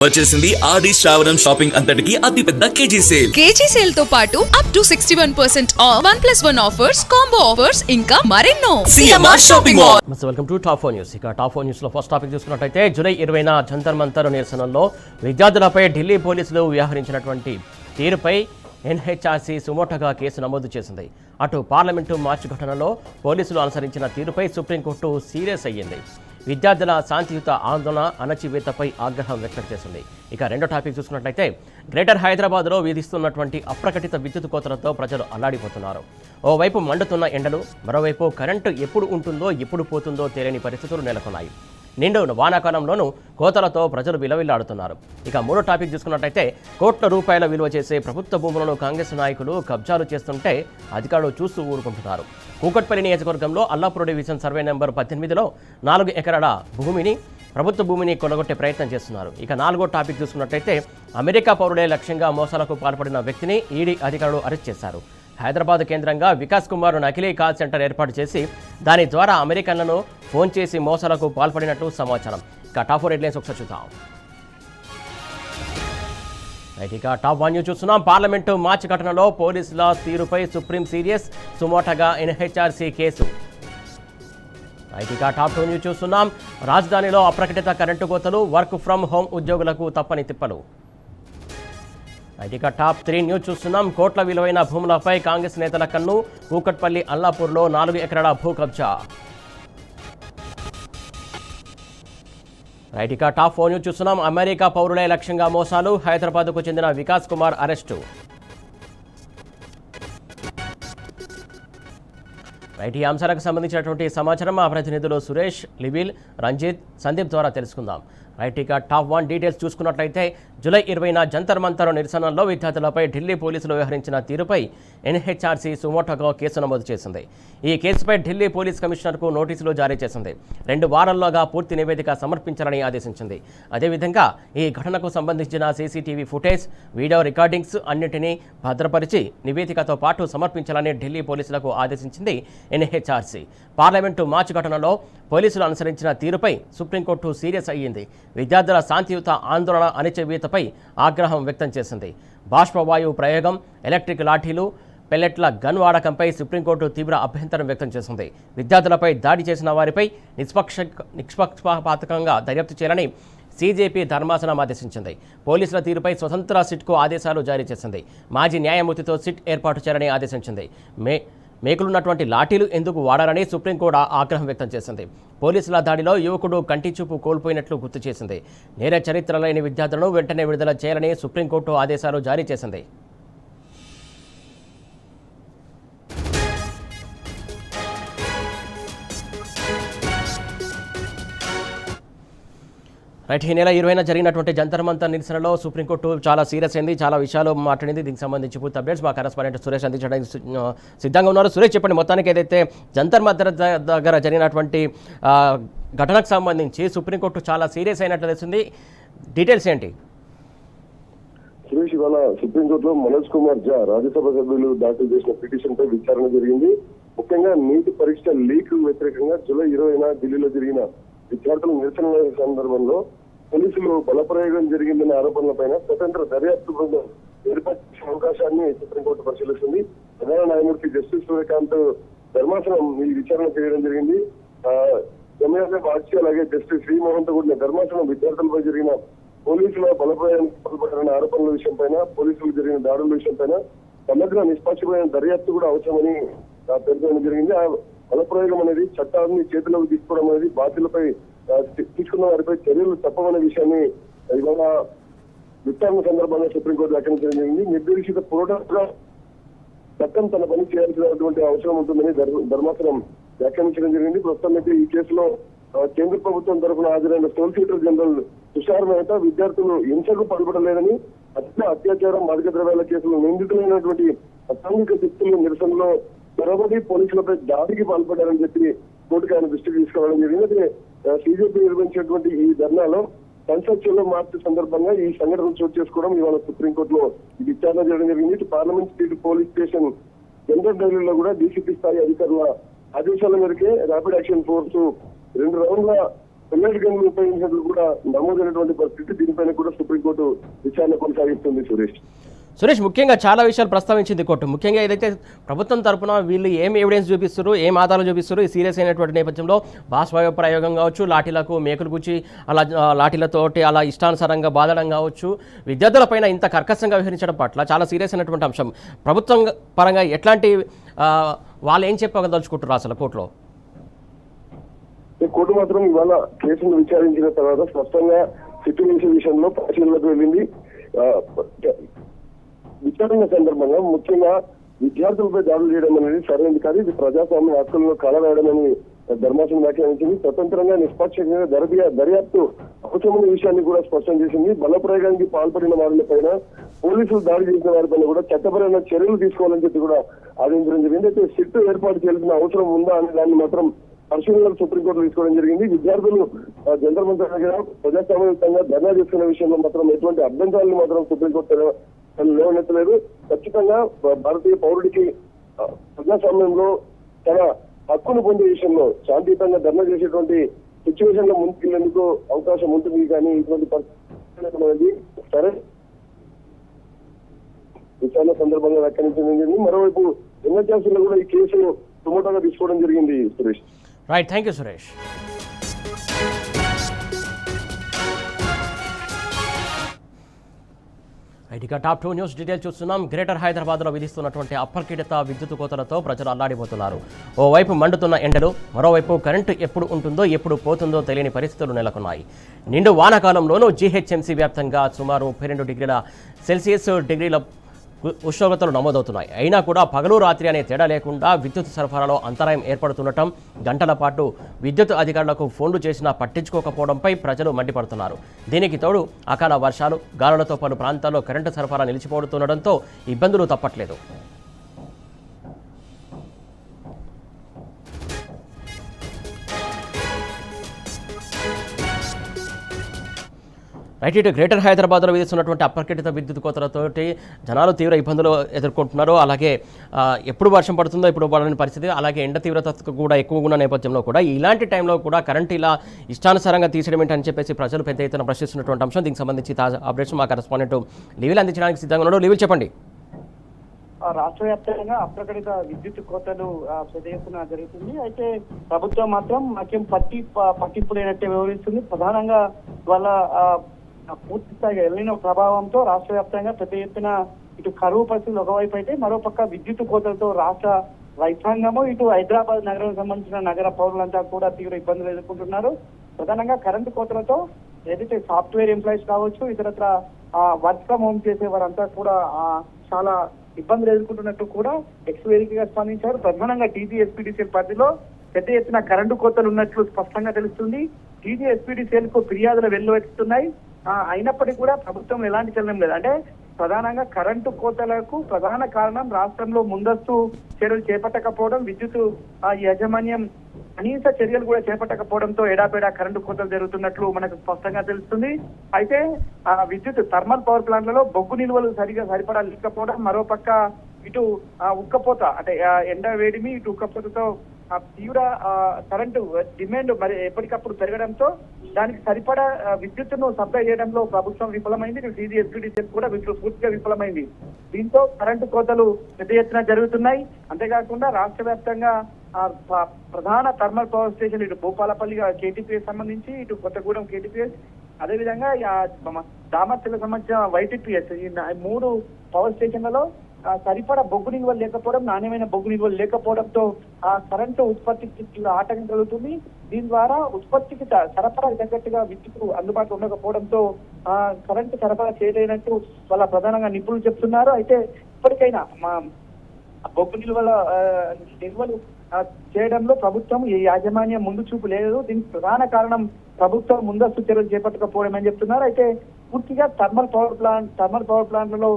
వచ్చేసింది ఆది శ్రావణం షాపింగ్ అంతటికి అతిపెద్ద కేజీ సేల్ తో పాటు up to 61% of 1+1 offers, combo offers ఇంకా మరెన్నో. CMR shopping mall. Welcome to top 4 news. ఇక టాప్ 4 న్యూస్ లో ఫస్ట్ టాపిక్ చూసుకున్నట్లయితే జూలై 20న జంతర్ మంతర్ నిరసనలో విద్యార్థులపై ఢిల్లీ పోలీసులు వ్యవహరించినటువంటి తీరుపై ఎన్హెచ్ఆర్సీ సుమోటోగా కేసు నమోదు చేసింది. అటు పార్లమెంటు మార్చి ఘటనలో పోలీసులు అనుసరించిన తీరుపై సుప్రీంకోర్టు సీరియస్ అయ్యింది. విద్యార్థుల శాంతియుత ఆందోళన అణచివేతపై ఆగ్రహం వ్యక్తం చేసింది. ఇక రెండో టాపిక్ చూసుకున్నట్లయితే గ్రేటర్ హైదరాబాద్లో విధిస్తున్నటువంటి అప్రకటిత విద్యుత్ కోతలతో ప్రజలు అల్లాడిపోతున్నారు. ఓవైపు మండుతున్న ఎండలు, మరోవైపు కరెంటు ఎప్పుడు ఉంటుందో ఎప్పుడు పోతుందో తెలియని పరిస్థితులు నెలకొన్నాయి. నిండు వానాకాలంలోనూ కోతలతో ప్రజలు విలవిల్లాడుతున్నారు. ఇక మూడో టాపిక్ చూసుకున్నట్లయితే కోట్ల రూపాయల విలువ చేసే ప్రభుత్వ భూములను కాంగ్రెస్ నాయకులు కబ్జాలు చేస్తుంటే అధికారులు చూస్తూ ఊరుకుంటున్నారు. కూకట్పల్లి నియోజకవర్గంలో అల్లాపూర్ డివిజన్ సర్వే నెంబర్ 18లో 4 ఎకరాల భూమిని ప్రభుత్వ భూమిని కొనగొట్టే ప్రయత్నం చేస్తున్నారు. ఇక నాలుగో టాపిక్ చూసుకున్నట్లయితే అమెరికా పౌరులే లక్ష్యంగా మోసాలకు పాల్పడిన వ్యక్తిని ఈడీ అధికారులు అరెస్ట్ చేశారు. హైదరాబాద్ కేంద్రంగా వికాస్ కుమార్ నకిలీ కాల్ సెంటర్ ఏర్పాటు చేసి దాని ద్వారా అమెరికన్లను ఫోన్ చేసి మోసాలకు పాల్పడినట్టు సమాచారం. ఇక టాప్ 4 హెడ్లైన్స్ ఒకసారి చూద్దాం. ఇక టాప్ 1 న్యూస్ చూస్తున్నాం. పార్లమెంటు మార్చి ఘటనలో పోలీసుల తీరుపై సుప్రీం సీరియస్, సుమోటోగా ఎన్హెచ్ఆర్సీ కేసు. ఇక టాప్ 2 న్యూస్ చూస్తున్నాం. రాజధానిలో అప్రకటిత కరెంటు కోతలు, వర్క్ ఫ్రమ్ హోమ్ ఉద్యోగులకు తప్పని తిప్పలు. ఇక టాప్ 3 న్యూస్ చూస్తున్నాం. కోట్ల విలువైన భూములపై కాంగ్రెస్ నేతల కన్ను, కూకట్పల్లి అల్లాపూర్లో 4 ఎకరాల భూ కబ్జా. ఇక టాప్ 4 న్యూస్ చూస్తున్నాం. అమెరికా పౌరులే లక్ష్యంగా మోసాలు, హైదరాబాద్కు చెందిన వికాస్ కుమార్ అరెస్టు. ఈ అంశాలకు సంబంధించినటువంటి సమాచారం మా ప్రతినిధులు సురేష్, లిబిల్, రంజిత్, సందీప్ ద్వారా తెలుసుకుందాం. ఇక టాప్ 1 డీటెయిల్స్ చూసుకున్నట్లయితే జూలై 20న జంతర్ మంతర్ నిరసనల్లో విద్యార్థులపై ఢిల్లీ పోలీసులు వ్యవహరించిన తీరుపై ఎన్హెచ్ఆర్సీ సుమోటోగా కేసు నమోదు చేసింది. ఈ కేసుపై ఢిల్లీ పోలీస్ కమిషనర్కు నోటీసులు జారీ చేసింది. 2 వారాల్లోగా పూర్తి నివేదిక సమర్పించాలని ఆదేశించింది. అదేవిధంగా ఈ ఘటనకు సంబంధించిన సీసీటీవీ ఫుటేజ్, వీడియో రికార్డింగ్స్ అన్నింటినీ భద్రపరిచి నివేదికతో పాటు సమర్పించాలని ఢిల్లీ పోలీసులకు ఆదేశించింది ఎన్హెచ్ఆర్సీ. పార్లమెంటు మార్చి ఘటనలో పోలీసులు అనుసరించిన తీరుపై సుప్రీంకోర్టు సీరియస్ అయ్యింది. విద్యార్థుల శాంతియుత ఆందోళన అణచివేతపై ఆగ్రహం వ్యక్తం చేసింది. బాష్పవాయువు ప్రయోగం, ఎలక్ట్రిక్ లాఠీలు, పెల్లెట్ల గన్ వాడకంపై సుప్రీంకోర్టు తీవ్ర అభ్యంతరం వ్యక్తం చేసింది. విద్యార్థులపై దాడి చేసిన వారిపై నిష్పక్షపాతకంగా దర్యాప్తు చేయాలని సీజేపీ ధర్మాసనం ఆదేశించింది. పోలీసుల తీరుపై స్వతంత్ర సిట్కు ఆదేశాలు జారీ చేసింది. మాజీ న్యాయమూర్తితో సిట్ ఏర్పాటు చేయాలని ఆదేశించింది. మేకులున్నటువంటి లాఠీలు ఎందుకు వాడారని సుప్రీం కూడా ఆగ్రహం వ్యక్తం చేసింది. పోలీసుల దాడిలో యువకుడు కంటి చూపు కోల్పోయినట్లు గుర్తు చేసింది. నేర చరిత్ర లేని విద్యార్థులను వెంటనే విడుదల చేయాలని సుప్రీంకోర్టు ఆదేశాలు జారీ చేసింది. ఈ నెల 20న జరిగినటువంటి జంతర్ మంతర్ నిరసనలో సుప్రీంకోర్టు చాలా సీరియస్ అయింది, చాలా విషయాలు మాట్లాడింది. దీనికి సంబంధించి పూర్తి అప్డేట్స్ మా కరెస్పాండెంట్ సురేష్ అందించడానికి సిద్ధంగా ఉన్నారు. సురేష్, చెప్పండి, మొత్తానికి ఏదైతే జంతర్ మంతర్ దగ్గర జరిగినటువంటి ఘటనకు సంబంధించి సుప్రీంకోర్టు చాలా సీరియస్ అయినట్లు తెలిసింది. డీటెయిల్స్ ఏంటి? సురేష్, ఇవాళ సుప్రీంకోర్టులో మనోజ్ కుమార్ ఝా రాజ్యసభ సభ్యులు దాఖలు చేసిన పిటిషన్ పై విచారణ జరిగింది. ముఖ్యంగా నీటి పరీక్ష లీక్ వ్యతిరేకంగా జూలై 20న ఢిల్లీలో జరిగిన విద్యార్థుల నిరసన సందర్భంలో పోలీసులు బలప్రయోగం జరిగిందనే ఆరోపణలపైన స్వతంత్ర దర్యాప్తు బృందం ఏర్పాటు చేసే అవకాశాన్ని సుప్రీంకోర్టు పరిశీలిస్తుంది. ప్రధాన న్యాయమూర్తి జస్టిస్ సూర్యకాంత్ ధర్మాసనం ఈ విచారణ చేయడం జరిగింది. ఎంఏఎస్ఎఫ్ బాగ్చి అలాగే జస్టిస్ శ్రీమోహన్ తో కూడిన ధర్మాసనం విద్యార్థులపై జరిగిన పోలీసుల బలప్రయోగానికి పాల్పడిన ఆరోపణల విషయం పైన, పోలీసులు జరిగిన దాడుల విషయం పైన సమగ్ర నిష్పక్షమైన దర్యాప్తు కూడా అవసరమని పేర్కొనడం జరిగింది. ఆ బలప్రయోగం అనేది చట్టాన్ని చేతిలోకి తీసుకోవడం అనేది బాధ్యులపై తీసుకున్న వారిపై చర్యలు తప్పమనే విషయాన్ని ఇవాళ విచారణ సందర్భంగా సుప్రీంకోర్టు వ్యాఖ్యానించడం జరిగింది. నిర్దేశిత ప్రోటోకాల్గా చట్టం తన పని చేయాల్సినటువంటి అవసరం ఉంటుందని ధర్మాసనం వ్యాఖ్యానించడం జరిగింది. ప్రస్తుతం అయితే ఈ కేసులో కేంద్ర ప్రభుత్వం తరఫున హాజరైన సోలిసిటర్ జనరల్ తుషార్ మెహతా విద్యార్థులు హింసకు పాల్పడలేదని, అత్యాచారం, మాదక ద్రవ్యాల కేసులు నిందితులైనటువంటి అసాంఘిక శక్తుల నిరసనలో చొరబడి పోలీసులపై దాడికి పాల్పడ్డారని చెప్పి కోర్టుకు ఆయన దృష్టికి తీసుకురావడం జరిగింది. అయితే సీజేపీ నిర్వహించినటువంటి ఈ ధర్నాలో సంసత్లో మార్చి సందర్భంగా ఈ సంఘటన చోటు చేసుకోవడం ఇవాళ సుప్రీంకోర్టులో ఈ విచారణ చేయడం జరిగింది. Parliament street police station general డైరీలో కూడా డీసీపీ స్థాయి అధికారుల ఆదేశాల మేరకే ర్యాపిడ్ యాక్షన్ ఫోర్స్ 2 రౌండ్ల పెల్లెట్ గన్లు ఉపయోగించినట్లు కూడా నమోదైనటువంటి పరిస్థితి. దీనిపైన కూడా సుప్రీంకోర్టు విచారణ కొనసాగిస్తుంది సురేష్. ముఖ్యంగా చాలా విషయాలు ప్రస్తావించింది కోర్టు. ముఖ్యంగా ఏదైతే ప్రభుత్వం తరపున వీళ్ళు ఏం ఎవిడెన్స్ చూపిస్తారు, ఏం ఆధారాలు చూపిస్తారు, ఈ సీరియస్ అయినటువంటి నేపథ్యంలో బాష్పాయ ప్రయోగం కావచ్చు, లాఠీలకు మేకులు గుచ్చి అలా లాఠీలతోటి అలా ఇష్టానుసారంగా బాధడం కావచ్చు, విద్యార్థులపైన ఇంత కర్కశంగా వ్యవహరించడం పట్ల చాలా సీరియస్ అయినటువంటి అంశం. ప్రభుత్వం పరంగా ఎట్లాంటి వాళ్ళు ఏం చెప్పగదలుచుకుంటారు అసలు కోర్టులో? కోర్టు మాత్రం ఇవాళ కేసును విచారించిన తర్వాత స్పష్టంగా సిట్యువేషన్ విషయంలో పరిశీలనకు వెళ్ళింది. విచారణ సందర్భంగా ముఖ్యంగా విద్యార్థులపై దాడులు చేయడం అనేది సరైనది కాదు, ఇది ప్రజాస్వామ్య హక్కులను కలవేయడమని ధర్మాసనం వ్యాఖ్యానించింది. స్వతంత్రంగా నిష్పక్షంగా దర్యాప్తు అవసరమైన విషయాన్ని కూడా స్పష్టం చేసింది. బలప్రయోగానికి పాల్పడిన వారిపైన పోలీసులు దాడి చేసిన వారిపైన కూడా చట్టపరమైన చర్యలు తీసుకోవాలని చెప్పి కూడా ఆదేశించడం జరిగింది. అయితే సిట్ ఏర్పాటు చేయాల్సిన అవసరం ఉందా అనే దాన్ని మాత్రం పరిశీలనలు సుప్రీంకోర్టు తీసుకోవడం జరిగింది. విద్యార్థులు జంతర్ మంతర్ దగ్గర ప్రజాస్వామ్యంగా ధర్నా చేస్తున్న విషయంలో మాత్రం ఎటువంటి అభ్యంతరాలను మాత్రం సుప్రీంకోర్టు లేవనెత్తలేదు. ఖచ్చితంగా భారతీయ పౌరుడికి ప్రజాస్వామ్యంలో తన హక్కును పొందే విషయంలో శాంతియుతంగా ధర్నా చేసేటువంటి సిచ్యువేషన్ లో ముందుకెళ్లేందుకు అవకాశం ఉంటుంది. కానీ ఇటువంటి పరిస్థితి సరే విచారణ సందర్భంగా వ్యాఖ్యానించడం జరిగింది. మరోవైపు ఎన్హెచ్ఆర్సీలో కూడా ఈ కేసును సుమోటోగా తీసుకోవడం జరిగింది. Suresh. Right, thank you Suresh. ఇక టాప్ 2 న్యూస్ డీటెయిల్స్ చూస్తున్నాం. గ్రేటర్ హైదరాబాద్లో విధిస్తున్నటువంటి అప్రకటిత విద్యుత్ కోతలతో ప్రజలు అల్లాడిపోతున్నారు. ఓవైపు మండుతున్న ఎండలు, మరోవైపు కరెంటు ఎప్పుడు ఉంటుందో ఎప్పుడు పోతుందో తెలియని పరిస్థితులు నెలకొన్నాయి. నిండు వానాకాలంలోనూ జీహెచ్ఎంసీ వ్యాప్తంగా సుమారు 32 డిగ్రీల సెల్సియస్ ఉష్ణోగ్రతలు నమోదవుతున్నాయి. అయినా కూడా పగలు రాత్రి అనే తేడా లేకుండా విద్యుత్ సరఫరాలో అంతరాయం ఏర్పడుతుండటం, గంటల పాటు విద్యుత్ అధికారులకు ఫోన్లు చేసినా పట్టించుకోకపోవడంపై ప్రజలు మండిపడుతున్నారు. దీనికి తోడు అకాల వర్షాలు, గాలులతో పలు ప్రాంతాల్లో కరెంటు సరఫరా నిలిచిపోతుండటంతో ఇబ్బందులు తప్పట్లేదు. రైట్, ఇటు గ్రేటర్ హైదరాబాద్లో విధిస్తున్నటువంటి అప్రకటిత విద్యుత్ కోతలతోటి జనాలు తీవ్ర ఇబ్బందులు ఎదుర్కొంటున్నారు. అలాగే ఎప్పుడు వర్షం పడుతుందో ఇప్పుడు పడని పరిస్థితి, అలాగే ఎండ తీవ్రత కూడా ఎక్కువగా ఉన్న నేపథ్యంలో కూడా ఇలాంటి టైంలో కూడా కరెంటు ఇలా ఇష్టానుసారంగా తీసేయడం ఏంటని చెప్పేసి ప్రజలు పెద్ద ఎత్తున ప్రశ్నిస్తున్నటువంటి అంశం. దీనికి సంబంధించి తాజా అప్డేట్స్ మా కరెస్పాండెంట్ లీవిల్ అందించడానికి సిద్ధంగా ఉన్నాడు. లీవిల్ చెప్పండి. రాష్ట్ర వ్యాప్తంగా అప్రకటిత విద్యుత్ కోతలు పెద్ద ఎత్తున జరుగుతుంది. అయితే ప్రభుత్వం మాత్రం మాకేం పట్టింపు లేనట్టే వ్యవహరిస్తుంది. ప్రధానంగా వాళ్ళ పూర్తి స్థాయిగా ఎల్లిన ప్రభావంతో రాష్ట్ర వ్యాప్తంగా పెద్ద ఎత్తున ఇటు కరువు పరిస్థితులు ఒకవైపు అయితే, మరోపక్క విద్యుత్ కోతలతో రాష్ట్ర రైతాంగము, ఇటు హైదరాబాద్ నగరానికి సంబంధించిన నగర పౌరులంతా కూడా తీవ్ర ఇబ్బందులు ఎదుర్కొంటున్నారు. ప్రధానంగా కరెంటు కోతలతో ఏదైతే సాఫ్ట్వేర్ ఎంప్లాయీస్ కావచ్చు, ఇతరత్ర వర్క్ ఫ్రమ్ హోమ్ చేసే వారంతా కూడా చాలా ఇబ్బందులు ఎదుర్కొంటున్నట్టు కూడా ఎక్స్వేరికగా స్పందించారు. ప్రధానంగా టీజీఎస్పీడీసీఎల్ పరిధిలో పెద్ద ఎత్తున కరెంటు కోతలు ఉన్నట్లు స్పష్టంగా తెలుస్తుంది. టీజీఎస్పీడీసీఎల్ కు ఫిర్యాదులు వెల్లువెత్తుతున్నాయి. అయినప్పటికీ కూడా ప్రభుత్వం ఎలాంటి చలనం లేదు. అంటే ప్రధానంగా కరెంటు కోతలకు ప్రధాన కారణం రాష్ట్రంలో ముందస్తు చర్యలు చేపట్టకపోవడం, విద్యుత్ యాజమాన్యం కనీస చర్యలు కూడా చేపట్టకపోవడంతో ఏడాపేడా కరెంటు కోతలు జరుగుతున్నట్లు మనకు స్పష్టంగా తెలుస్తుంది. అయితే విద్యుత్ థర్మల్ పవర్ ప్లాంట్లలో బొగ్గు నిల్వలు సరిపడా లేకపోవడం, మరోపక్క ఇటు ఉక్కపోత అంటే ఎండ వేడిమి, ఇటు ఉక్కపోతతో తీవ్ర కరెంటు డిమాండ్ మరి ఎప్పటికప్పుడు పెరగడంతో దానికి సరిపడా విద్యుత్తును సప్లై చేయడంలో ప్రభుత్వం విఫలమైంది. టీజీఎస్పీడీసీఎల్ కూడా పూర్తిగా విఫలమైంది. దీంతో కరెంటు కోతలు పెద్ద ఎత్తున జరుగుతున్నాయి. అంతేకాకుండా రాష్ట్ర వ్యాప్తంగా ప్రధాన థర్మల్ పవర్ స్టేషన్ ఇటు భూపాలపల్లి కేటీపీఎస్ సంబంధించి, ఇటు కొత్తగూడెం కేటీపీఎస్, అదేవిధంగా దామర్చలకు సంబంధించిన వైటీపీఎస్, ఈ 3 పవర్ స్టేషన్లలో సరిపడా బొగ్గు నిల్వలు లేకపోవడం, నాణ్యమైన బొగ్గు నిల్వలు లేకపోవడంతో కరెంటు ఉత్పత్తికి ఆటంకం కలుగుతుంది. దీని ద్వారా ఉత్పత్తికి సరఫరా తగ్గట్టుగా విద్యుత్ అందుబాటులో ఉండకపోవడంతో కరెంటు సరఫరా చేయలేనట్టు వాళ్ళ ప్రధానంగా నిపుణులు చెప్తున్నారు. అయితే ఇప్పటికైనా మా బొగ్గు నిల్వలు చేయడంలో ప్రభుత్వం ఈ యాజమాన్యం ముందు చూపు లేదు. దీనికి ప్రధాన కారణం ప్రభుత్వం ముందస్తు చర్యలు చేపట్టకపోవడం అని చెప్తున్నారు. అయితే పూర్తిగా థర్మల్ పవర్ ప్లాంట్లలో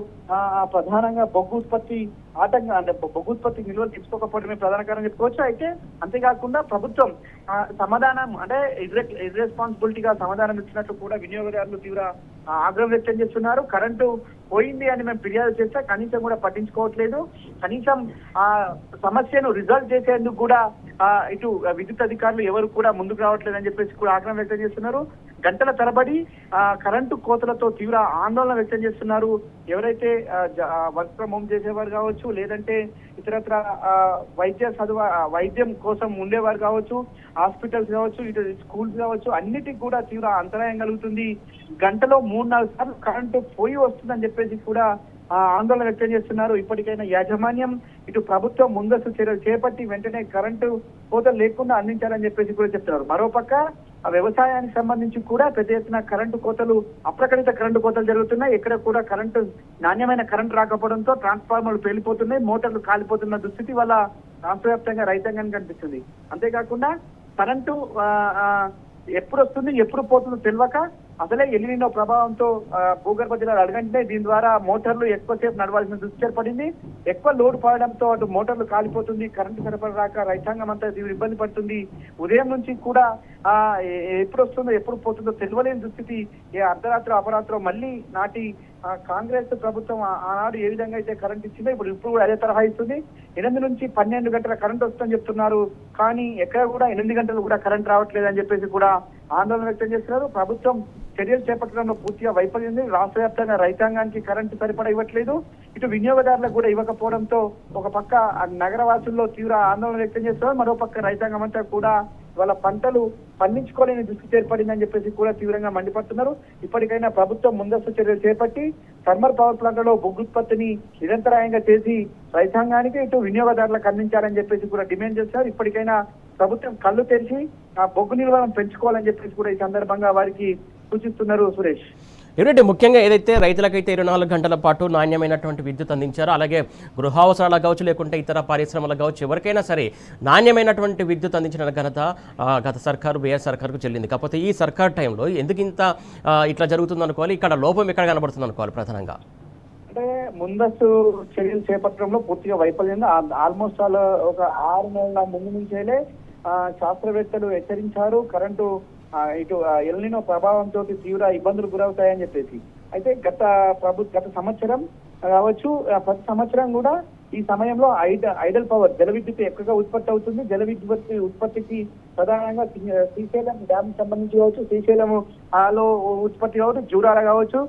ప్రధానంగా బొగ్గు ఉత్పత్తి ఆటంకం, అంటే బొగ్గు ఉత్పత్తి నిల్వలు తెచ్చుకోకపోవడమే ప్రధాన కారణం చెప్పుకోవచ్చు. అయితే అంతేకాకుండా ప్రభుత్వం సమాధానం అంటే ఇర్రెస్పాన్సిబిలిటీగా సమాధానం ఇచ్చినట్టు కూడా వినియోగదారులు తీవ్ర ఆగ్రహం వ్యక్తం చేస్తున్నారు. కరెంటు పోయింది అని మేము ఫిర్యాదు చేస్తే కనీసం కూడా పట్టించుకోవట్లేదు. కనీసం ఆ సమస్యను రిజాల్వ్ చేసేందుకు కూడా ఇటు విద్యుత్ అధికారులు ఎవరు కూడా ముందుకు రావట్లేదని చెప్పేసి కూడా ఆగ్రహం వ్యక్తం చేస్తున్నారు. గంటల తరబడి కరెంటు కోతలతో తీవ్ర ఆందోళన వ్యక్తం చేస్తున్నారు. ఎవరైతే వర్క్ ఫ్రం హోమ్ చేసేవారు కావచ్చు, లేదంటే ఇతరత్ర వైద్యం కోసం ఉండేవారు కావచ్చు, హాస్పిటల్స్ కావచ్చు, ఇటు స్కూల్స్ కావచ్చు, అన్నిటికి కూడా తీవ్ర అంతరాయం కలుగుతుంది. గంటలో 3-4 సార్లు కరెంటు పోయి వస్తుందని చెప్పేసి కూడా ఆందోళన వ్యక్తం చేస్తున్నారు. ఇప్పటికైనా యాజమాన్యం ఇటు ప్రభుత్వం ముందస్తు చర్యలు చేపట్టి వెంటనే కరెంటు కోతలు లేకుండా అందించాలని చెప్పేసి కూడా చెప్తున్నారు. మరోపక్క వ్యవసాయానికి సంబంధించి కూడా పెద్ద ఎత్తున కరెంటు కోతలు, అప్రకటిత కరెంటు కోతలు జరుగుతున్నాయి. ఎక్కడ కూడా నాణ్యమైన కరెంటు రాకపోవడంతో ట్రాన్స్ఫార్మర్లు పేలిపోతున్నాయి, మోటార్లు కాలిపోతున్న దుస్థితి వల్ల రాష్ట్ర వ్యాప్తంగా రైతాంగానికి కనిపిస్తుంది. అంతేకాకుండా కరెంటు ఎప్పుడు వస్తుంది ఎప్పుడు పోతుందో తెలియక అసలే ఎల్నినో ప్రభావంతో భూగర్భ జలాలు అడగంటే దీని ద్వారా మోటార్లు ఎక్కువసేపు నడవాల్సిన దుస్థితి ఏర్పడింది. ఎక్కువ లోడ్ పడడంతో అటు మోటార్లు కాలిపోతుంది, కరెంటు సరఫరా రాక రైతాంగం అంతా తీవ్ర ఇబ్బంది పడుతుంది. ఉదయం నుంచి కూడా ఎప్పుడు వస్తుందో ఎప్పుడు పోతుందో తెలియలేని దుస్థితి. అర్ధరాత్రి అపరాత్రి మళ్ళీ నాటి కాంగ్రెస్ ప్రభుత్వం ఆనాడు ఏ విధంగా అయితే కరెంట్ ఇచ్చిందో ఇప్పుడు కూడా అదే తరహా ఇస్తుంది. 8 నుంచి 12 గంటల కరెంట్ వస్తుందని చెప్తున్నారు. కానీ ఎక్కడ కూడా 8 గంటలు కూడా కరెంట్ రావట్లేదని చెప్పేసి కూడా ఆందోళన వ్యక్తం చేస్తున్నారు. ప్రభుత్వం చర్యలు చేపట్టడంలో పూర్తిగా వైఫల్యం. రాష్ట్ర వ్యాప్తంగా రైతాంగానికి కరెంటు సరిపడా ఇవ్వట్లేదు, ఇటు వినియోగదారులకు కూడా ఇవ్వకపోవడంతో ఒక పక్క నగరవాసుల్లో తీవ్ర ఆందోళన వ్యక్తం చేస్తున్నారు. మరో పక్క రైతాంగం అంతా కూడా వాళ్ళ పంటలు పండించుకోలేని దుస్థితి ఏర్పడిందని చెప్పేసి కూడా తీవ్రంగా మండిపడుతున్నారు. ఇప్పటికైనా ప్రభుత్వం ముందస్తు చర్యలు చేపట్టి థర్మల్ పవర్ ప్లాంట్లలో బొగ్గు ఉత్పత్తిని నిరంతరాయంగా చేసి రైతాంగానికి ఇటు వినియోగదారులకు అందించాలని చెప్పేసి కూడా డిమాండ్ చేస్తున్నారు. ఇప్పటికైనా ప్రభుత్వం కళ్ళు తెరిచి బొగ్గు నిల్వలను పెంచుకోవాలని చెప్పేసి కూడా ఈ సందర్భంగా వారికి సూచిస్తున్నారు. సురేష్, ఏమిటంటే ముఖ్యంగా ఏదైతే రైతులకైతే 24 గంటల పాటు నాణ్యమైనటువంటి విద్యుత్ అందించారో, అలాగే గృహావసరాలకు కావచ్చు, లేకుంటే ఇతర పరిశ్రమలకు కావచ్చు, ఎవరికైనా సరే నాణ్యమైనటువంటి విద్యుత్ అందించిన ఘనత గత సర్కారు బీఆర్ సర్కారుకు చెల్లింది. కాకపోతే ఈ సర్కార్ టైంలో ఎందుకు ఇంత ఇట్లా జరుగుతుంది అనుకోవాలి, ఇక్కడ లోపం ఎక్కడ కనబడుతుంది అనుకోవాలి ప్రధానంగా? అంటే ముందస్తు చర్యలు చేపట్టడంలో పూర్తిగా వైఫల్యం. ఆల్మోస్ట్ ఒక 6 నెలల ముందు నుంచేలే శాస్త్రవేత్తలు హెచ్చరించారు కరెంటు ఇటు ఎల్నినో ప్రభావంతో తీవ్ర ఇబ్బందులు గురవుతాయని చెప్పేసి. అయితే గత సంవత్సరం కావచ్చు, ప్రతి సంవత్సరం కూడా ఈ సమయంలో ఐడల్ పవర్ జల విద్యుత్ ఎక్కువగా ఉత్పత్తి అవుతుంది. జల విద్యుత్ ఉత్పత్తికి ప్రధానంగా శ్రీశైలం డ్యామ్ సంబంధించి కావచ్చు, శ్రీశైలం లో ఉత్పత్తి కావచ్చు, జూరాల కావచ్చు,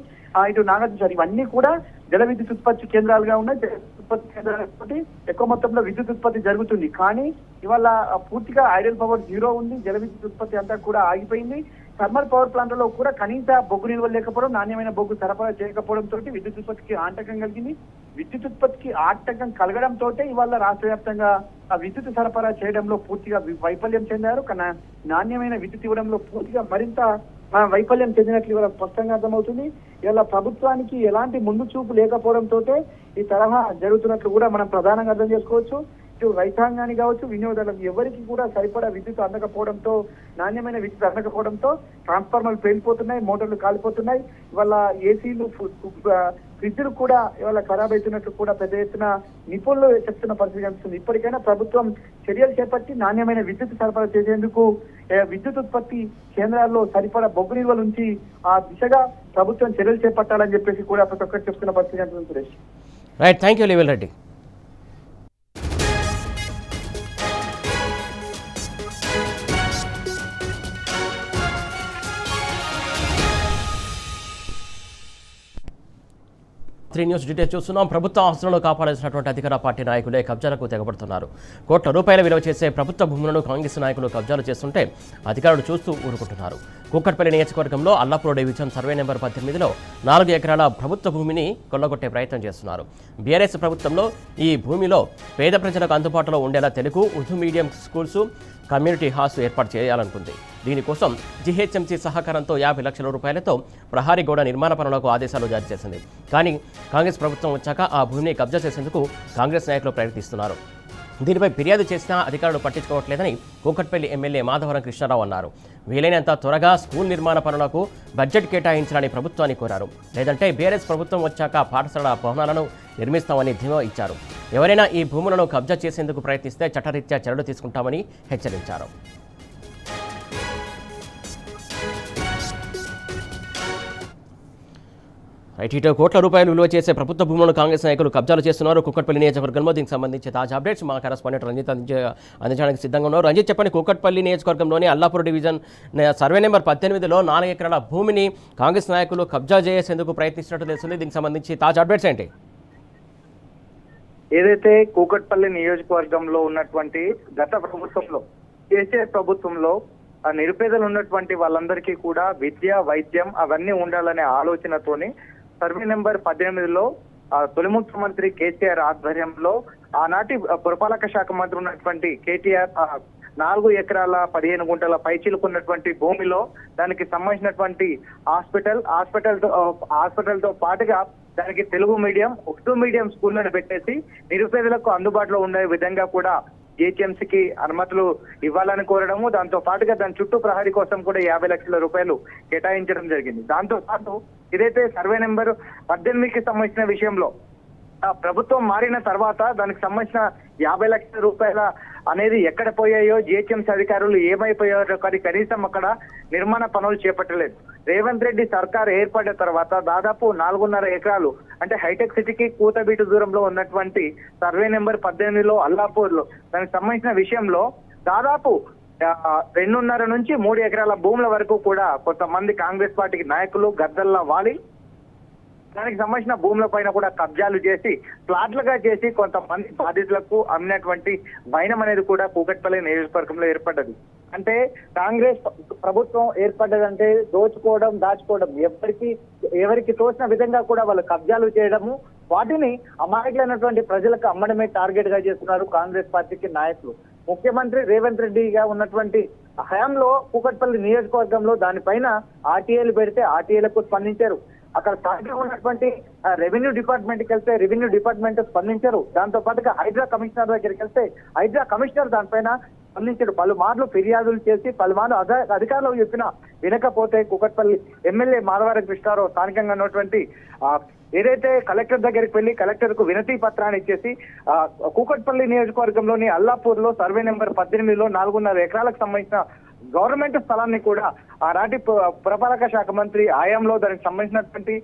ఇటు నాగార్జున, ఇవన్నీ కూడా జల విద్యుత్ ఉత్పత్తి కేంద్రాలుగా ఉన్నాయి. జల ఉత్పత్తి కేంద్రాలు ఎక్కువ మొత్తంలో విద్యుత్ ఉత్పత్తి జరుగుతుంది. కానీ ఇవాళ పూర్తిగా ఐడల్ పవర్ 0 ఉంది. జల విద్యుత్ ఉత్పత్తి అంతా కూడా ఆగిపోయింది. థర్మల్ పవర్ ప్లాంట్లలో కూడా కనీస బొగ్గు నిల్వలు లేకపోవడం, నాణ్యమైన బొగ్గు సరఫరా చేయకపోవడంతో విద్యుత్ ఉత్పత్తికి ఆటంకం కలిగింది. విద్యుత్ ఉత్పత్తికి ఆటంకం కలగడంతో ఇవాళ రాష్ట్ర వ్యాప్తంగా విద్యుత్ సరఫరా చేయడంలో పూర్తిగా వైఫల్యం చెందారు. నాణ్యమైన విద్యుత్ ఇవ్వడంలో పూర్తిగా మరింత వైఫల్యం చెందినట్లు ఇవాళ స్పష్టంగా అర్థమవుతుంది. ఇవాళ ప్రభుత్వానికి ఎలాంటి ముందు చూపు లేకపోవడంతో ఈ తరహా జరుగుతున్నట్లు కూడా మనం ప్రధానంగా అర్థం చేసుకోవచ్చు. ఇటు రైతాంగానికి కావచ్చు, వినియోగదారులకు ఎవరికి కూడా సరిపడా విద్యుత్ అందకపోవడంతో, నాణ్యమైన విద్యుత్ అందకపోవడంతో ట్రాన్స్ఫార్మర్లు పేలిపోతున్నాయి, మోటార్లు కాలిపోతున్నాయి. ఇవాళ ఏసీలు, ఫ్రిడ్జ్లు కూడా ఇవాళ ఖరాబ్ అవుతున్నట్లు కూడా పెద్ద ఎత్తున నిపుణులు చెప్తున్న పరిస్థితి కనిపిస్తుంది. ఇప్పటికైనా ప్రభుత్వం చర్యలు చేపట్టి నాణ్యమైన విద్యుత్ సరఫరా చేసేందుకు విద్యుత్ ఉత్పత్తి కేంద్రాల్లో సరిపడా బొగ్గు నిల్వలు ఉంచి ఆ దిశగా ప్రభుత్వం చర్యలు చేపట్టాలని చెప్పేసి కూడా ప్రతి ఒక్కరు చెప్తున్న పరిస్థితి కనిపిస్తుంది. సురేష్, రైట్, థ్యాంక్ యూ లీవెల్ రెడ్డి. న్యూస్ డీటెయిల్స్ చూస్తున్నాం. ప్రభుత్వ ఆస్తులను కాపాడాల్సినటువంటి అధికార పార్టీ నాయకులే కబ్జాలకు తెగబడుతున్నారు. కోట్ల రూపాయల విలువ చేసే ప్రభుత్వ భూములను కాంగ్రెస్ నాయకులు కబ్జాలు చేస్తుంటే అధికారులు చూస్తూ ఊరుకుంటున్నారు. కూకట్పల్లి నియోజకవర్గంలో అల్లాపూర్ డివిజన్ సర్వే నెంబర్ 18లో 4 ఎకరాల ప్రభుత్వ భూమిని కొల్లగొట్టే ప్రయత్నం చేస్తున్నారు. బీఆర్ఎస్ ప్రభుత్వంలో ఈ భూమిలో పేద ప్రజలకు అందుబాటులో ఉండేలా Telugu, Urdu medium schools, community halls ఏర్పాటు చేయాలనుకుంది. దీనికోసం జీహెచ్ఎంసీ సహకారంతో 50 లక్షల రూపాయలతో ప్రహారీ గోడ నిర్మాణ పనులకు ఆదేశాలు జారీ చేసింది. కానీ కాంగ్రెస్ ప్రభుత్వం వచ్చాక ఆ భూమిని కబ్జా చేసేందుకు కాంగ్రెస్ నాయకులు ప్రయత్నిస్తున్నారు. దీనిపై ఫిర్యాదు చేసినా అధికారులు పట్టించుకోవట్లేదని కూకట్పల్లి ఎమ్మెల్యే మాధవరం కృష్ణారావు అన్నారు. వీలైనంత త్వరగా స్కూల్ నిర్మాణ పనులకు బడ్జెట్ కేటాయించాలని ప్రభుత్వాన్ని కోరారు. లేదంటే బీఆర్ఎస్ ప్రభుత్వం వచ్చాక పాఠశాల భవనాలను నిర్మిస్తామని ధీమా ఇచ్చారు. ఎవరైనా ఈ భూములను కబ్జా చేసేందుకు ప్రయత్నిస్తే చట్టరీత్యా చర్యలు తీసుకుంటామని హెచ్చరించారు. ఇటు కోట్ల రూపాయలు విలువ చేసే ప్రభుత్వ భూములను కాంగ్రెస్ నాయకులు కబ్జాలు చేస్తున్నారు. కూకట్పల్లి నియోజకవర్గంలో దీనికి సంబంధించి తాజా అప్డేట్స్ మా కరెస్పాండెంట్ రంజిత్ అందించడానికి సిద్ధంగా ఉన్నారు. రంజిత్, చెప్పండి, కూకట్పల్లి నియోజకవర్గంలోని అల్లాపూర్ డివిజన్ సర్వే నెంబర్ 18లో 4 ఎకరాల భూమిని కాంగ్రెస్ నాయకులు కబ్జా చేసేందుకు ప్రయత్నిస్తున్నట్టు తెలుస్తుంది. దీనికి సంబంధించి తాజా అప్డేట్స్ ఏంటి? ఏదైతే కూకట్పల్లి నియోజకవర్గంలో ఉన్నటువంటి గత ప్రభుత్వంలో కేసీఆర్ ప్రభుత్వంలో నిరుపేదలు ఉన్నటువంటి వాళ్ళందరికీ కూడా విద్య, వైద్యం అవన్నీ ఉండాలనే ఆలోచనతోని సర్వే నెంబర్ 18లో తొలి ముఖ్యమంత్రి కేసీఆర్ ఆధ్వర్యంలో ఆనాటి పురపాలక శాఖ మంత్రి ఉన్నటువంటి కేటీఆర్ 4 ఎకరాల 15 గుంటల పైచిలుకున్నటువంటి భూమిలో దానికి సంబంధించినటువంటి హాస్పిటల్తో పాటుగా దానికి తెలుగు మీడియం, ఉర్దూ మీడియం స్కూళ్ళను పెట్టేసి నిరుపేదలకు అందుబాటులో ఉండే విధంగా కూడా జిహెచ్ఎంసీకి అనుమతులు ఇవ్వాలని కోరడము, దాంతో పాటుగా దాని చుట్టూ ప్రహరీ కోసం కూడా 50 లక్షల రూపాయలు కేటాయించడం జరిగింది. దాంతో పాటు ఇదైతే సర్వే నెంబర్ 18కి సంబంధించిన విషయంలో ప్రభుత్వం మారిన తర్వాత దానికి సంబంధించిన 50 లక్షల రూపాయల అనేది ఎక్కడ పోయాయో, జిహెచ్ఎంసీ అధికారులు ఏమైపోయారో కానీ కనీసం అక్కడ నిర్మాణ పనులు చేపట్టలేదు. రేవంత్ రెడ్డి సర్కార్ ఏర్పడిన తర్వాత దాదాపు 4.5 ఎకరాలు అంటే హైటెక్ సిటీకి కూతబీటు దూరంలో ఉన్నటువంటి సర్వే నెంబర్ 18లో అల్లాపూర్లో దానికి సంబంధించిన విషయంలో దాదాపు 2.5 నుంచి 3 ఎకరాల భూముల వరకు కూడా కొంతమంది కాంగ్రెస్ పార్టీకి నాయకులు గద్దల్లా వాలి దానికి సంబంధించిన భూముల పైన కూడా కబ్జాలు చేసి ప్లాట్లుగా చేసి కొంతమంది బాధితులకు అమ్మినటువంటి వైనం అనేది కూడా కూకట్పల్లి నియోజకవర్గంలో ఏర్పడ్డది. అంటే కాంగ్రెస్ ప్రభుత్వం ఏర్పడ్డదంటే దోచుకోవడం, దాచుకోవడం, ఎవరికి తోచిన విధంగా కూడా వాళ్ళు కబ్జాలు చేయడము, వాటిని అమాయకులైనటువంటి ప్రజలకు అమ్మడమే టార్గెట్ గా చేస్తున్నారు కాంగ్రెస్ పార్టీకి నాయకులు. ముఖ్యమంత్రి రేవంత్ రెడ్డిగా ఉన్నటువంటి హయాంలో కూకట్పల్లి నియోజకవర్గంలో దానిపైన ఆర్టీఏలు పెడితే ఆర్టీఏలకు స్పందించారు. అక్కడ స్థానికంగా ఉన్నటువంటి రెవెన్యూ డిపార్ట్మెంట్కి వెళ్తే రెవెన్యూ డిపార్ట్మెంట్ స్పందించారు. దాంతో పాటుగా హైడ్రా కమిషనర్ దగ్గరికి వెళ్తే హైడ్రా కమిషనర్ దానిపైన స్పందించారు. పలుమార్లు ఫిర్యాదులు చేసి పలుమార్లు అధికారులు చెప్పినా వినకపోతే కూకట్పల్లి ఎమ్మెల్యే మాధవరం కృష్ణారావు స్థానికంగా ఉన్నటువంటి ఏదైతే కలెక్టర్ దగ్గరికి వెళ్లి కలెక్టర్ కు వినతి పత్రాన్ని ఇచ్చేసి కూకట్పల్లి నియోజకవర్గంలోని అల్లాపూర్ లో సర్వే నెంబర్ 18లో 4.5 ఎకరాలకు సంబంధించిన గవర్నమెంట్ స్థలాన్ని కూడా ఆనాటి పురపాలక శాఖ మంత్రి ఆయంలో దానికి సంబంధించినటువంటి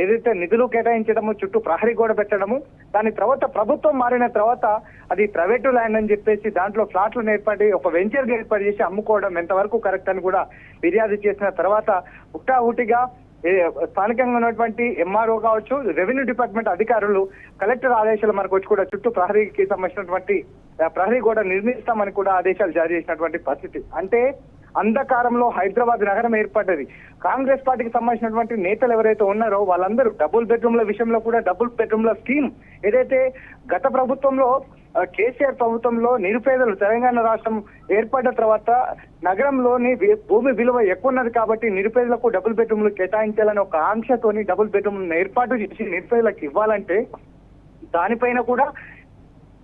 ఏదైతే నిధులు కేటాయించడము, చుట్టూ ప్రహరీ గోడ పెట్టడము, దాని తర్వాత ప్రభుత్వం మారిన తర్వాత అది ప్రైవేటు ల్యాండ్ అని చెప్పేసి దాంట్లో ఫ్లాట్లను ఏర్పడి ఒక వెంచర్ గా ఏర్పాటు చేసి అమ్ముకోవడం ఎంతవరకు కరెక్ట్ అని కూడా ఫిర్యాదు చేసిన తర్వాత హుటాహుటిగా స్థానికంగా ఉన్నటువంటి ఎంఆర్ఓ కావచ్చు, రెవెన్యూ డిపార్ట్మెంట్ అధికారులు కలెక్టర్ ఆదేశాల మనకు వచ్చి కూడా చుట్టూ ప్రహరీకి సంబంధించినటువంటి ప్రహరీ కూడా నిర్మిస్తామని కూడా ఆదేశాలు జారీ చేసినటువంటి పరిస్థితి. అంటే అంధకారంలో హైదరాబాద్ నగరం ఏర్పడ్డది. కాంగ్రెస్ పార్టీకి సంబంధించినటువంటి నేతలు ఎవరైతే ఉన్నారో వాళ్ళందరూ డబుల్ బెడ్రూమ్ల విషయంలో కూడా డబుల్ బెడ్రూమ్ల స్కీమ్ ఏదైతే గత ప్రభుత్వంలో కేసీఆర్ ప్రభుత్వంలో నిరుపేదలు తెలంగాణ రాష్ట్రం ఏర్పడ్డ తర్వాత నగరంలోని భూమి విలువ ఎక్కువ ఉన్నది కాబట్టి నిరుపేదలకు డబుల్ బెడ్రూమ్లు కేటాయించాలని ఒక ఆంక్షతోని డబుల్ బెడ్రూమ్ ఏర్పాటు చేసి నిరుపేదలకు ఇవ్వాలంటే దానిపైన కూడా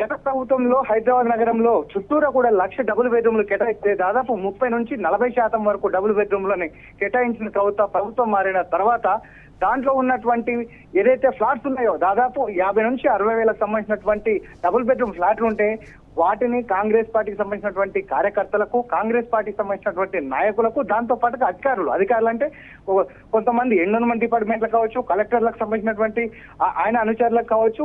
గత ప్రభుత్వంలో హైదరాబాద్ నగరంలో చుట్టూరా కూడా 1,00,000 డబుల్ బెడ్రూమ్లు కేటాయిస్తే దాదాపు 30 నుంచి 40% వరకు డబుల్ బెడ్రూమ్లని కేటాయించిన ప్రభుత్వం మారిన తర్వాత దాంట్లో ఉన్నటువంటి ఏదైతే ఫ్లాట్స్ ఉన్నాయో దాదాపు 50 నుంచి 60 వేలకు సంబంధించినటువంటి డబుల్ బెడ్రూమ్ ఫ్లాట్లు ఉంటే వాటిని కాంగ్రెస్ పార్టీకి సంబంధించినటువంటి కార్యకర్తలకు, కాంగ్రెస్ పార్టీకి సంబంధించినటువంటి నాయకులకు, దాంతో పాటుగా అధికారులు అంటే కొంతమంది ఎన్విరాన్మెంట్ డిపార్ట్మెంట్లకు కావచ్చు, కలెక్టర్లకు సంబంధించినటువంటి ఆయన అనుచరులకు కావచ్చు,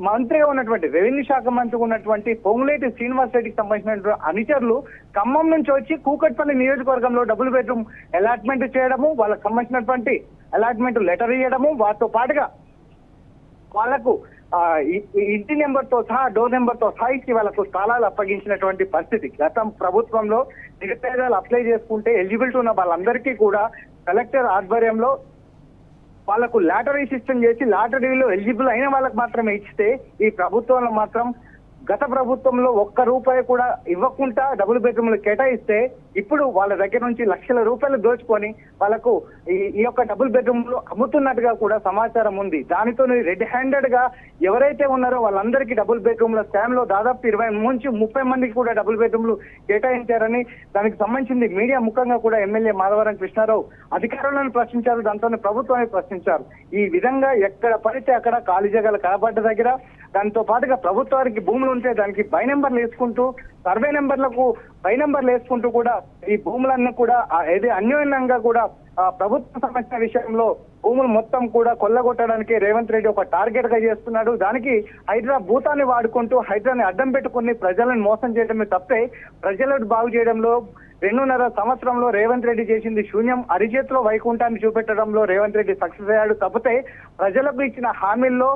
మంత్రిగా ఉన్నటువంటి రెవెన్యూ శాఖ మంత్రిగా ఉన్నటువంటి పొంగులేటి శ్రీనివాస్ రెడ్డికి సంబంధించినటువంటి అనుచరులు ఖమ్మం నుంచి వచ్చి కూకట్పల్లి నియోజకవర్గంలో డబుల్ బెడ్రూమ్ అలాట్మెంట్ చేయడము, వాళ్ళకి సంబంధించినటువంటి అలాట్మెంట్ లెటర్ ఇవ్వడము, వాటితో పాటుగా వాళ్లకు ఇంటి నెంబర్ తో సహా డోర్ నెంబర్ తో సహా ఇచ్చి వాళ్ళకు స్థలాలు అప్పగించినటువంటి పరిస్థితి. గత ప్రభుత్వంలో నిరుపేదలు అప్లై చేసుకుంటే ఎలిజిబిలిటీ ఉన్న వాళ్ళందరికీ కూడా కలెక్టర్ ఆధ్వర్యంలో వాళ్ళకు లాటరీ సిస్టమ్ చేసి లాటరీలో ఎలిజిబుల్ అయిన వాళ్ళకి మాత్రమే ఇస్తే ఈ ప్రభుత్వంలో మాత్రం గత ప్రభుత్వంలో 1 రూపాయి కూడా ఇవ్వకుండా డబుల్ బెడ్రూమ్లు కేటాయిస్తే ఇప్పుడు వాళ్ళ దగ్గర నుంచి లక్షల రూపాయలు దోచుకొని వాళ్ళకు ఈ యొక్క డబుల్ బెడ్రూమ్లు అమ్ముతున్నట్టుగా కూడా సమాచారం ఉంది. దానితో రెడ్ హ్యాండెడ్ గా ఎవరైతే ఉన్నారో వాళ్ళందరికీ డబుల్ బెడ్రూమ్ల స్కామ్ లో దాదాపు 20 నుంచి 30 మందికి కూడా డబుల్ బెడ్రూమ్లు కేటాయించారని దానికి సంబంధించింది మీడియా ముఖంగా కూడా ఎమ్మెల్యే మాధవరం కృష్ణారావు అధికారులను ప్రశ్నించారు, దాంతో ప్రభుత్వాన్ని ప్రశ్నించారు. ఈ విధంగా ఎక్కడ పడితే అక్కడ ఖాళీ జగలు కనబడ్డ దగ్గర దాంతో పాటుగా ప్రభుత్వానికి భూములు ఉంటే దానికి బై నెంబర్లు వేసుకుంటూ సర్వే నెంబర్లకు బై నెంబర్లు వేసుకుంటూ కూడా ఈ భూములన్నీ కూడా ఏది అన్యోన్యంగా కూడా ప్రభుత్వం సంబంధించిన విషయంలో భూములు మొత్తం కూడా కొల్లగొట్టడానికి రేవంత్ రెడ్డి ఒక టార్గెట్ గా చేస్తున్నాడు. దానికి హైడ్రా భూతాన్ని వాడుకుంటూ హైడ్రాని అడ్డం పెట్టుకుని ప్రజలను మోసం చేయడమే తప్పే ప్రజలను బాగు చేయడంలో 2.5 సంవత్సరంలో రేవంత్ రెడ్డి చేసింది శూన్యం. అరిచేతిలో వైకుంఠాన్ని చూపెట్టడంలో రేవంత్ రెడ్డి సక్సెస్ అయ్యాడు. తప్పితే ప్రజలకు ఇచ్చిన హామీల్లో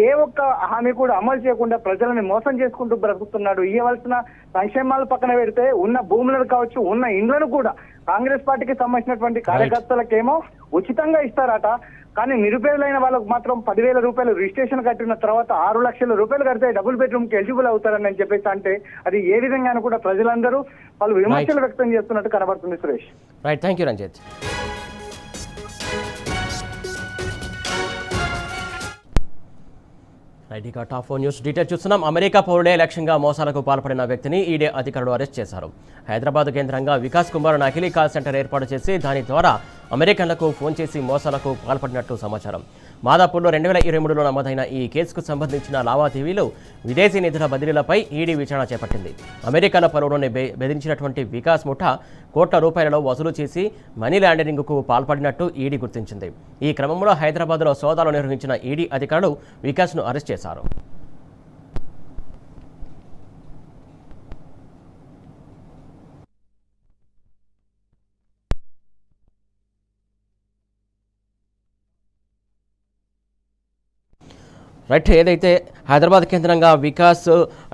ఏ ఒక్క హామీ కూడా అమలు చేయకుండా ప్రజలని మోసం చేసుకుంటూ బ్రతుకుతున్నాడు. ఇవ్వాల్సిన సంక్షేమాలు పక్కన పెడితే ఉన్న భూములను కావచ్చు, ఉన్న ఇండ్లను కూడా కాంగ్రెస్ పార్టీకి సంబంధించినటువంటి కార్యకర్తలకేమో ఉచితంగా ఇస్తారట. కానీ నిరుపేదలైన వాళ్ళకు మాత్రం 10,000 రూపాయలు రిజిస్ట్రేషన్ కట్టిన తర్వాత 6 లక్షల రూపాయలు కడితే డబుల్ బెడ్రూమ్ కి ఎలిజిబుల్ అవుతారని చెప్పేసి అంటే అది ఏ విధంగా కూడా ప్రజలందరూ వాళ్ళు విమర్శలు వ్యక్తం చేస్తున్నట్టు కనబడుతుంది. Suresh, right, thank you Ranjith. ఐటీకా టాప్ 4 న్యూస్ డీటెయిల్స్ చూస్తున్నాం. అమెరికా పౌరుడే లక్ష్యంగా మోసాలకు పాల్పడిన వ్యక్తిని ఈడీ అధికారులు అరెస్ట్ చేశారు. హైదరాబాద్ కేంద్రంగా వికాస్ కుమార్ నకిలీ కాల్ సెంటర్ ఏర్పాటు చేసి దాని ద్వారా అమెరికన్లకు ఫోన్ చేసి మోసాలకు పాల్పడినట్లు సమాచారం. మాదాపూర్లో 2023లో నమోదైన ఈ కేసుకు సంబంధించిన లావాదేవీలు, విదేశీ నిధుల బదిలీలపై ఈడీ విచారణ చేపట్టింది. అమెరికాల పౌరుడిని బెదిరించినటువంటి వికాస్ ముఠా కోట్ల రూపాయలలో వసూలు చేసి మనీ లాండరింగ్కు పాల్పడినట్టు ఈడీ గుర్తించింది. ఈ క్రమంలో హైదరాబాద్లో సోదాలు నిర్వహించిన ఈడీ అధికారులు వికాస్ను అరెస్ట్ చేశారు. రైట్, ఏదైతే హైదరాబాద్ కేంద్రంగా వికాస్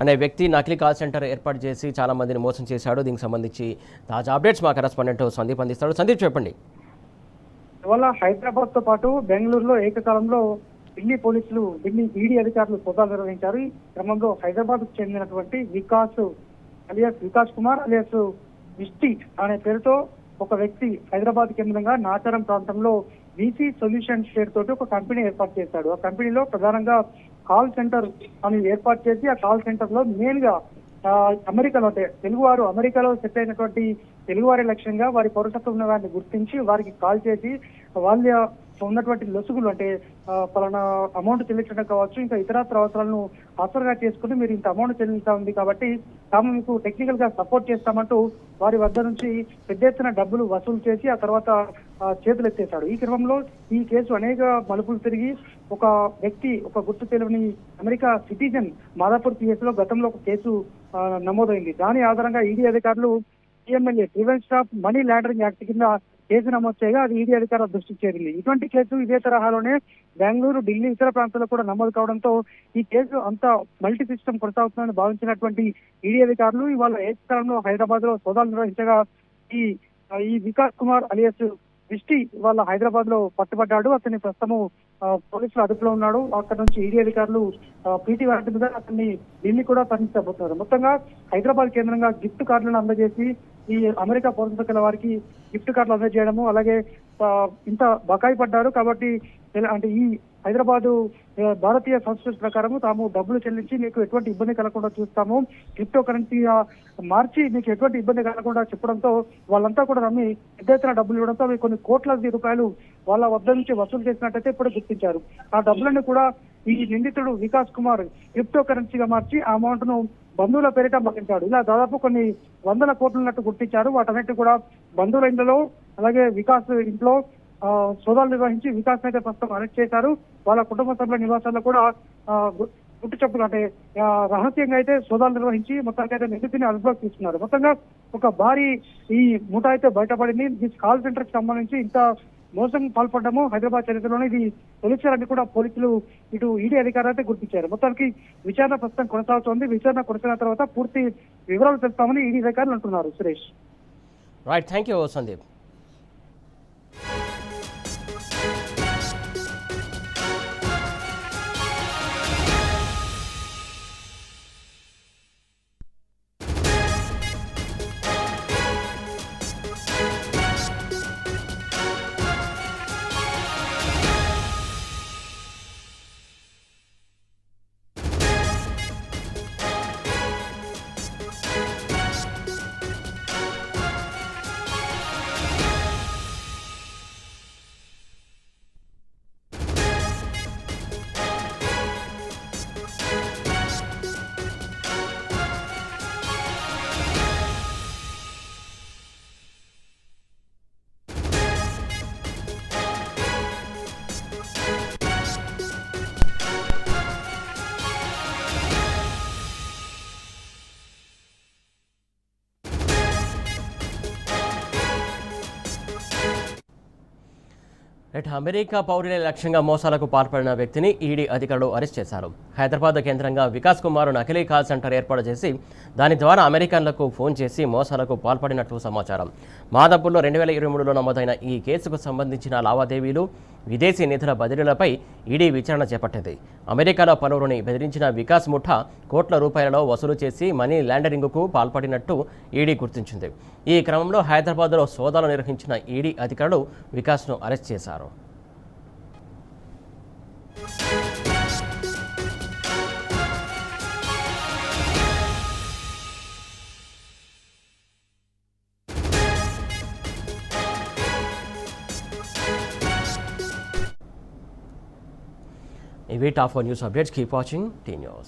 అనే వ్యక్తి నకిలీ కాల్ సెంటర్ ఏర్పాటు చేసి చాలా మందిని మోసం చేశాడు. దీనికి సంబంధించి తాజా అప్డేట్స్ మా కరెస్పాండెంట్ సందీప్ అందిస్తాడు. సందీప్, చెప్పండి. ఇవాళ హైదరాబాద్ తో పాటు బెంగళూరులో ఏకకాలంలో ఢిల్లీ పోలీసులు, ఢిల్లీ ఈడీ అధికారులు సోదాలు నిర్వహించారు. ఈ క్రమంలో హైదరాబాద్ కు చెందినటువంటి వికాస్ కుమార్ అలియాస్ విష్టి అనే పేరుతో ఒక వ్యక్తి హైదరాబాద్ కేంద్రంగా నాచారం ప్రాంతంలో వీసీ సొల్యూషన్స్ పేరుతోటి ఒక కంపెనీ ఏర్పాటు చేశాడు. ఆ కంపెనీలో ప్రధానంగా కాల్ సెంటర్ అని ఏర్పాటు చేసి ఆ కాల్ సెంటర్ లో మెయిన్ గా అమెరికాలో అంటే తెలుగువారు అమెరికాలో సెట్ అయినటువంటి తెలుగువారి లక్ష్యంగా వారి పౌరసత్వం ఉన్న వారిని గుర్తించి వారికి కాల్ చేసి వాళ్ళ ఉన్నటువంటి లొసుగులు అంటే పలానా అమౌంట్ చెల్లించడం కావచ్చు, ఇంకా ఇతరత్ర అవసరాలను ఆసరగా చేసుకుని మీరు ఇంత అమౌంట్ చెల్లించా ఉంది కాబట్టి తాము మీకు టెక్నికల్ గా సపోర్ట్ చేస్తామంటూ వారి వద్ద నుంచి పెద్ద ఎత్తున డబ్బులు వసూలు చేసి ఆ తర్వాత చేతులు ఎత్తేశాడు. ఈ క్రమంలో ఈ కేసు అనేక మలుపులు తిరిగి ఒక వ్యక్తి, ఒక గుర్తు తెలియని అమెరికా సిటిజన్ మాదాపూర్ పిఎస్ లో గతంలో ఒక కేసు నమోదైంది. దాని ఆధారంగా ఈడీ అధికారులు PMLA prevention of money laundering act కింద కేసు నమోదు చేయగా అది ఈడీ అధికారుల దృష్టికి చేరింది. ఇటువంటి కేసు ఇదే తరహాలోనే బెంగళూరు, ఢిల్లీ, ఇతర ప్రాంతాల్లో కూడా నమోదు కావడంతో ఈ కేసు అంతా మల్టీ సిస్టమ్ కొనసాగుతుందని భావించినటువంటి ఈడీ అధికారులు ఇవాళ ఏకకాలంలో హైదరాబాద్ లో సోదాలు నిర్వహించగా ఈ వికాస్ కుమార్ అలియాస్ విష్టి వాళ్ళ హైదరాబాద్ లో పట్టుబడ్డాడు. అతన్ని ప్రస్తుతము పోలీసులు అదుపులో ఉన్నాడు. అక్కడ నుంచి ఈడీ అధికారులు పీటీ వారెంట్ మీద అతన్ని ఢిల్లీ కూడా తరలించబోతున్నారు. మొత్తంగా హైదరాబాద్ కేంద్రంగా గిఫ్ట్ కార్డులను అందజేసి ఈ అమెరికా పౌరసత్వం గల వారికి గిఫ్ట్ కార్డులు అందజేయడము, అలాగే ఇంత బకాయి పడ్డారు కాబట్టి అంటే ఈ హైదరాబాదు భారతీయ సంస్కృతి ప్రకారం తాము డబ్బులు చెల్లించి మీకు ఎటువంటి ఇబ్బంది కలగకుండా చూస్తాము, క్రిప్టో కరెన్సీగా మార్చి మీకు ఎటువంటి ఇబ్బంది కలగకుండా చెప్పడంతో వాళ్ళంతా కూడా నమ్మి పెద్ద ఎత్తున డబ్బులు ఇవ్వడంతో అవి కొన్ని కోట్ల రూపాయలు వాళ్ళ వద్ద నుంచి వసూలు చేసినట్టయితే ఇప్పుడు గుర్తించారు. ఆ డబ్బులను కూడా ఈ నిందితుడు వికాస్ కుమార్ క్రిప్టో కరెన్సీగా మార్చి ఆ అమౌంట్ ను బంధువుల పేరిట మళ్లించాడు. ఇలా దాదాపు కొన్ని 100 కోట్లు ఉన్నట్టు గుర్తించారు. వాటన్నిటి కూడా బంధువుల ఇంట్లో అలాగే వికాస్ ఇంట్లో సోదాలు నిర్వహించి వికాస్ అయితే ప్రస్తుతం అరెస్ట్ చేశారు. వాళ్ళ కుటుంబ సభ్యుల నివాసాల్లో కూడా గుట్టు చప్పులు అంటే రహస్యంగా అయితే సోదాలు నిర్వహించి మొత్తానికి అయితే నిందితుని అదుపులోకి తీసుకున్నారు. మొత్తంగా ఒక భారీ ఈ ముఠా అయితే బయటపడింది. ఈ కాల్ సెంటర్ కి సంబంధించి ఇంత మోసం పాల్పడము హైదరాబాద్ చరిత్రలోనే ఇది తొలిసారని కూడా పోలీసులు ఇటు ఈడీ అధికారులు అయితే గుర్తించారు. మొత్తానికి విచారణ ప్రస్తుతం కొనసాగుతోంది. విచారణ కొనసాగిన తర్వాత పూర్తి వివరాలు తెలుస్తామని ఈడీ అధికారులు అంటున్నారు. Suresh, right, thank you Sandeep. America పౌరుల లక్ష్యంగా మోసాలకు పాల్పడిన వ్యక్తిని ఈడీ అధికారులు అరెస్ట్ చేశారు. హైదరాబాద్ కేంద్రంగా వికాస్ కుమార్ నకిలీ కాల్ సెంటర్ ఏర్పాటు చేసి దాని ద్వారా అమెరికన్లకు ఫోన్ చేసి మోసాలకు పాల్పడినట్లు సమాచారం. మాదాపూర్లో 2023లో నమోదైన ఈ కేసుకు సంబంధించిన లావాదేవీలు, విదేశీ నిధుల బదిలీలపై ఈడీ విచారణ చేపట్టింది. అమెరికాలో పలువురిని బెదిరించిన వికాస్ ముఠా కోట్ల రూపాయలలో వసూలు చేసి మనీ లాండరింగ్కు పాల్పడినట్టు ఈడీ గుర్తించింది. ఈ క్రమంలో హైదరాబాద్లో సోదాలు నిర్వహించిన ఈడీ అధికారులు వికాస్ను అరెస్ట్ చేశారు. ఇవి top 4 news updates. Keep watching tea news.